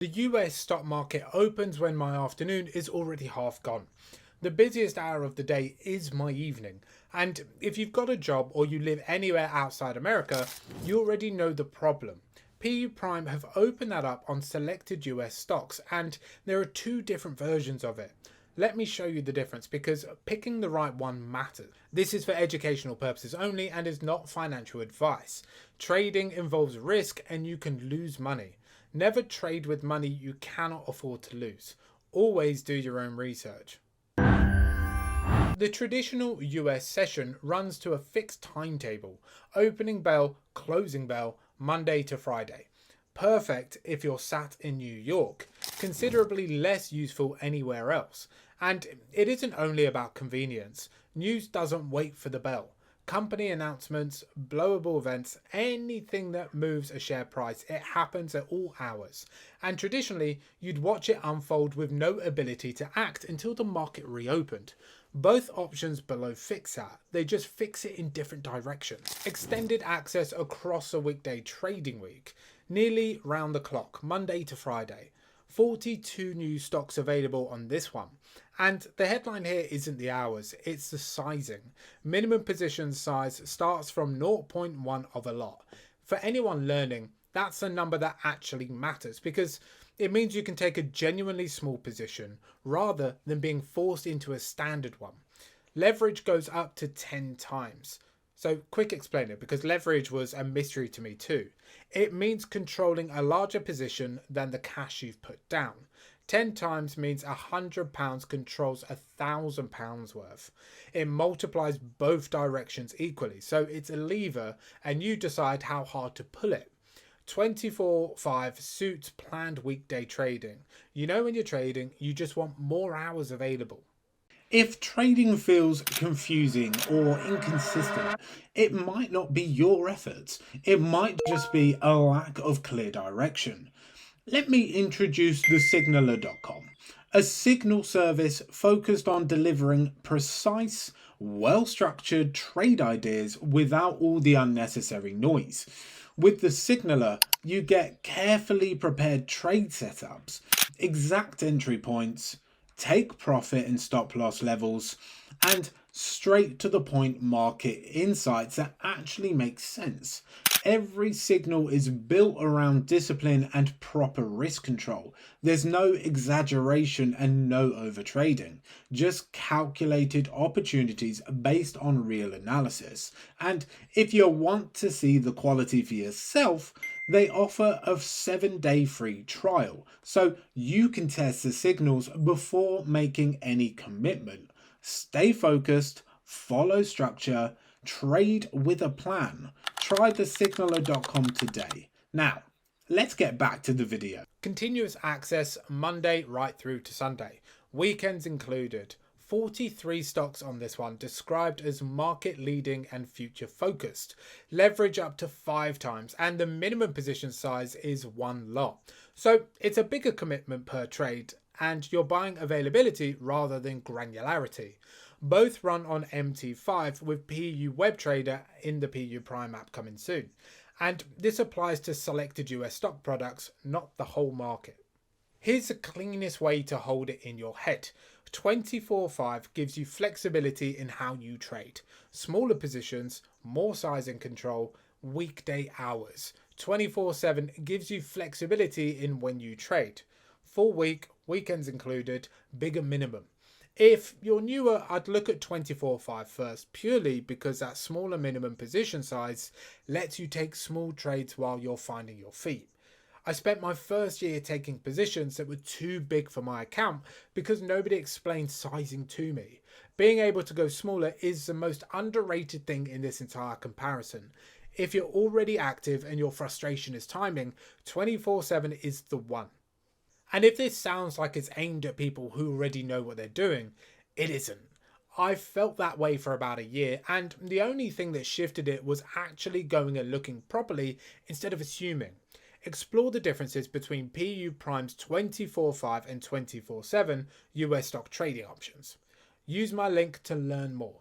The US stock market opens when my afternoon is already half gone. The busiest hour of the day is my evening, and if you've got a job or you live anywhere outside America, you already know the problem. PU Prime have opened that up on selected US stocks, and there are two different versions of it. Let me show you the difference because picking the right one matters. This is for educational purposes only and is not financial advice. Trading involves risk and you can lose money. Never trade with money you cannot afford to lose. Always do your own research. The traditional US session runs to a fixed timetable, opening bell, closing bell, Monday to Friday. Perfect if you're sat in New York, considerably less useful anywhere else. And it isn't only about convenience. News doesn't wait for the bell. Company announcements, blowable events, anything that moves a share price, it happens at all hours. And traditionally, you'd watch it unfold with no ability to act until the market reopened. Both options below fix that, they just fix it in different directions. Extended access across a weekday trading week, nearly round the clock, Monday to Friday. 42 new stocks available on this one. And the headline here isn't the hours, it's the sizing. Minimum position size starts from 0.1 of a lot. For anyone learning, that's a number that actually matters because it means you can take a genuinely small position rather than being forced into a standard one. Leverage goes up to 10 times. So quick explainer, because leverage was a mystery to me too. It means controlling a larger position than the cash you've put down. 10 times means £100 controls £1,000 worth. It multiplies both directions equally, so it's a lever and you decide how hard to pull it. 24/5 suits planned weekday trading. You know when you're trading, you just want more hours available. If trading feels confusing or inconsistent, it might not be your efforts. It might just be a lack of clear direction. Let me introduce the Signaler.com, a signal service focused on delivering precise, well-structured trade ideas without all the unnecessary noise. With the Signaler, you get carefully prepared trade setups, exact entry points, take profit and stop loss levels, and straight to the point market insights that actually make sense. Every signal is built around discipline and proper risk control. There's no exaggeration and no overtrading, just calculated opportunities based on real analysis. And if you want to see the quality for yourself, they offer a 7-day free trial, so you can test the signals before making any commitment. Stay focused, follow structure, trade with a plan. Try the Signaler.com today. Now, let's get back to the video. Continuous access Monday right through to Sunday. Weekends included. 43 stocks on this one, described as market leading and future focused. Leverage up to 5 times and the minimum position size is 1 lot. So it's a bigger commitment per trade and you're buying availability rather than granularity. Both run on MT5 with PU Web Trader in the PU Prime app coming soon. And this applies to selected US stock products, not the whole market. Here's the cleanest way to hold it in your head. 24/5 gives you flexibility in how you trade. Smaller positions, more size and control, weekday hours. 24/7 gives you flexibility in when you trade. Full week, weekends included, bigger minimum. If you're newer, I'd look at 24/5 first, purely because that smaller minimum position size lets you take small trades while you're finding your feet. I spent my first year taking positions that were too big for my account because nobody explained sizing to me. Being able to go smaller is the most underrated thing in this entire comparison. If you're already active and your frustration is timing, 24/7 is the one. And if this sounds like it's aimed at people who already know what they're doing, it isn't. I felt that way for about a year, and the only thing that shifted it was actually going and looking properly instead of assuming. Explore the differences between PU Prime's 24/5 and 24/7 US stock trading options. Use my link to learn more.